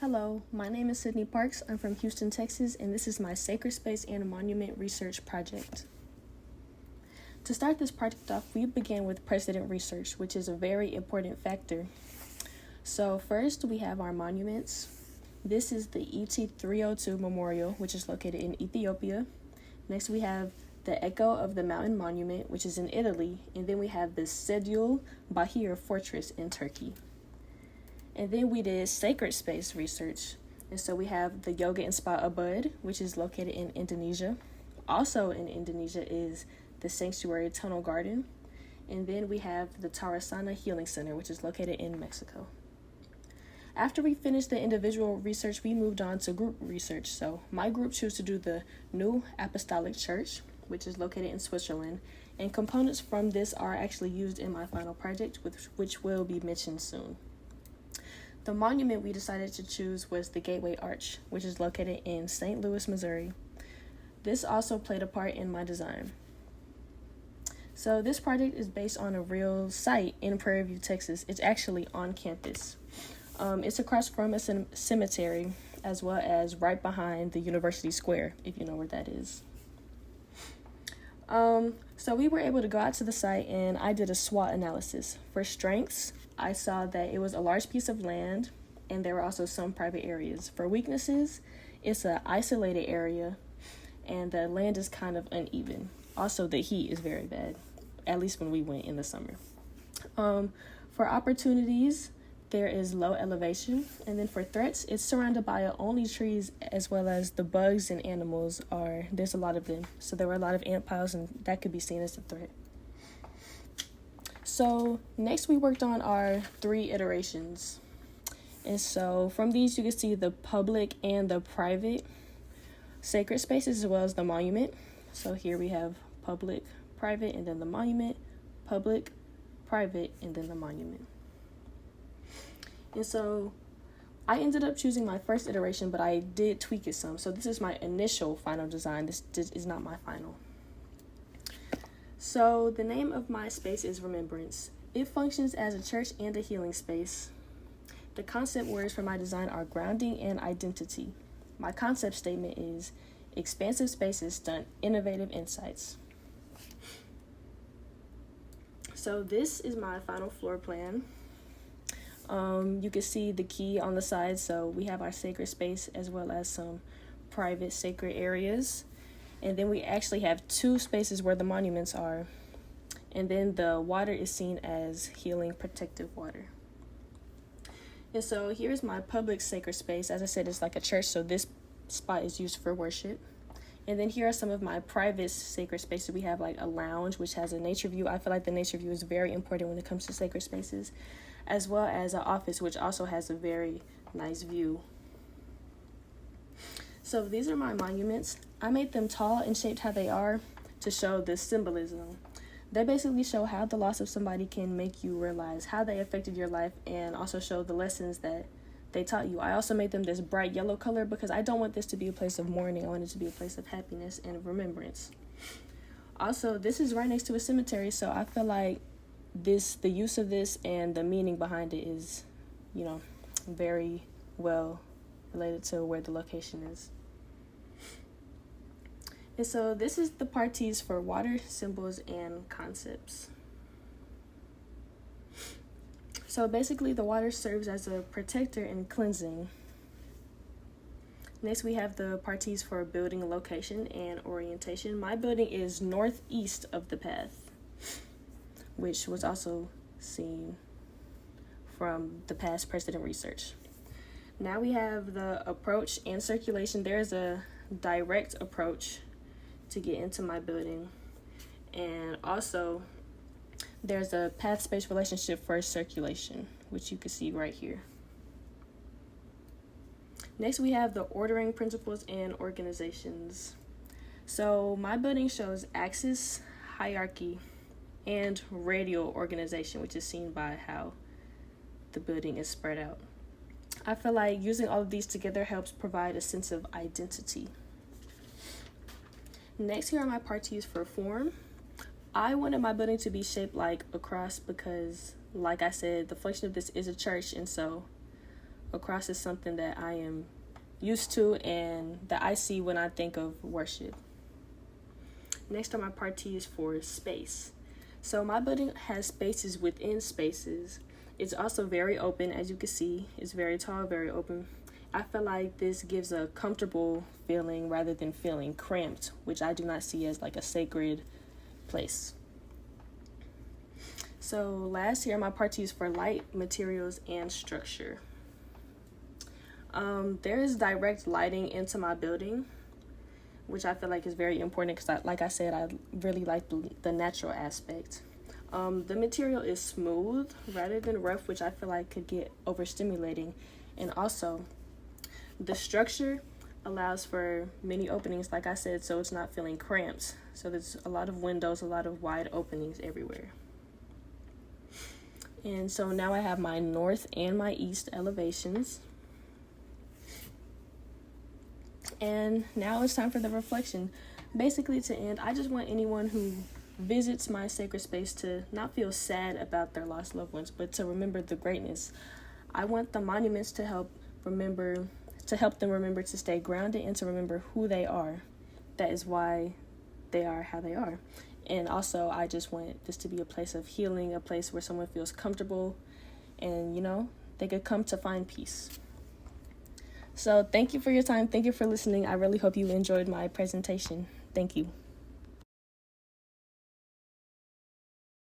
Hello, my name is Sydney Parks. I'm from Houston, Texas, and this is my Sacred Space and Monument Research Project. To start this project off, we began with precedent research, which is a very important factor. So first, we have our monuments. This is the ET 302 Memorial, which is located in Ethiopia. Next, we have the Echo of the Mountain Monument, which is in Italy. And then we have the Sedul Bahir Fortress in Turkey. And then we did sacred space research. And so we have the Yoga and Spa Ubud, which is located in Indonesia. Also in Indonesia is the Sanctuary Tunnel Garden. And then we have the Tarasana Healing Center, which is located in Mexico. After we finished the individual research, we moved on to group research. So my group chose to do the New Apostolic Church, which is located in Switzerland. And components from this are actually used in my final project, which will be mentioned soon. The monument we decided to choose was the Gateway Arch, which is located in St. Louis, Missouri. This also played a part in my design. So this project is based on a real site in Prairie View, Texas. It's actually on campus. It's across from a cemetery, as well as right behind the University Square, if you know where that is. So we were able to go out to the site, and I did a SWOT analysis. For strengths, I saw that it was a large piece of land, and there were also some private areas. For weaknesses, it's an isolated area, and the land is kind of uneven. Also, the heat is very bad, at least when we went in the summer. For opportunities, there is low elevation, and then for threats, it's surrounded by only trees, as well as the bugs and animals there's a lot of them. So there were a lot of ant piles, and that could be seen as a threat. So next we worked on our 3 iterations. And so from these, you can see the public and the private sacred spaces, as well as the monument. So here we have public, private, and then the monument, public, private, and then the monument. And so I ended up choosing my first iteration, but I did tweak it some. So this is my initial final design. This is not my final. So the name of my space is Remembrance. It functions as a church and a healing space. The concept words for my design are grounding and identity. My concept statement is expansive spaces stunt innovative insights. So this is my final floor plan. You can see the key on the side. So we have our sacred space as well as some private sacred areas. And then we actually have 2 spaces where the monuments are. And then the water is seen as healing protective water. And so here's my public sacred space. As I said, it's like a church, so this spot is used for worship. And then here are some of my private sacred spaces. We have like a lounge, which has a nature view. I feel like the nature view is very important when it comes to sacred spaces, as well as an office, which also has a very nice view. So these are my monuments. I made them tall and shaped how they are to show the symbolism. They basically show how the loss of somebody can make you realize how they affected your life, and also show the lessons that they taught you. I also made them this bright yellow color because I don't want this to be a place of mourning. I want it to be a place of happiness and remembrance. Also, this is right next to a cemetery, so I feel like the use of this and the meaning behind it is, very well related to where the location is. And so this is the parties for water, symbols, and concepts. So basically the water serves as a protector and cleansing. Next we have the parties for building location and orientation. My building is northeast of the path, which was also seen from the past precedent research. Now we have the approach and circulation. There's a direct approach to get into my building, and also there's a path-space relationship for circulation, which you can see right here. Next we have the ordering principles and organizations. So my building shows axis, hierarchy, and radial organization, which is seen by how the building is spread out. I feel like using all of these together helps provide a sense of identity. Next, here are my parties for form. I wanted my building to be shaped like a cross because, like I said, the function of this is a church, and so A cross is something that I am used to and that I see when I think of worship. Next on my part T is for space. So my building has spaces within spaces. It's also very open, as you can see. It's very tall, very open. I feel like this gives a comfortable feeling rather than feeling cramped, which I do not see as like a sacred place. So last here, my part T is for light, materials, and structure. There is direct lighting into my building, which I feel like is very important because, like I said, I really like the natural aspect. The material is smooth rather than rough, which I feel like could get overstimulating. And also, the structure allows for many openings, like I said, so it's not feeling cramped. So there's a lot of windows, a lot of wide openings everywhere. And so now I have my north and my east elevations. And now it's time for the reflection. Basically, to end, I just want anyone who visits my sacred space to not feel sad about their lost loved ones, but to remember the greatness. I want the monuments to help them remember to stay grounded and to remember who they are. That is why they are how they are. And also, I just want this to be a place of healing, a place where someone feels comfortable and, they could come to find peace. So thank you for your time. Thank you for listening. I really hope you enjoyed my presentation. Thank you.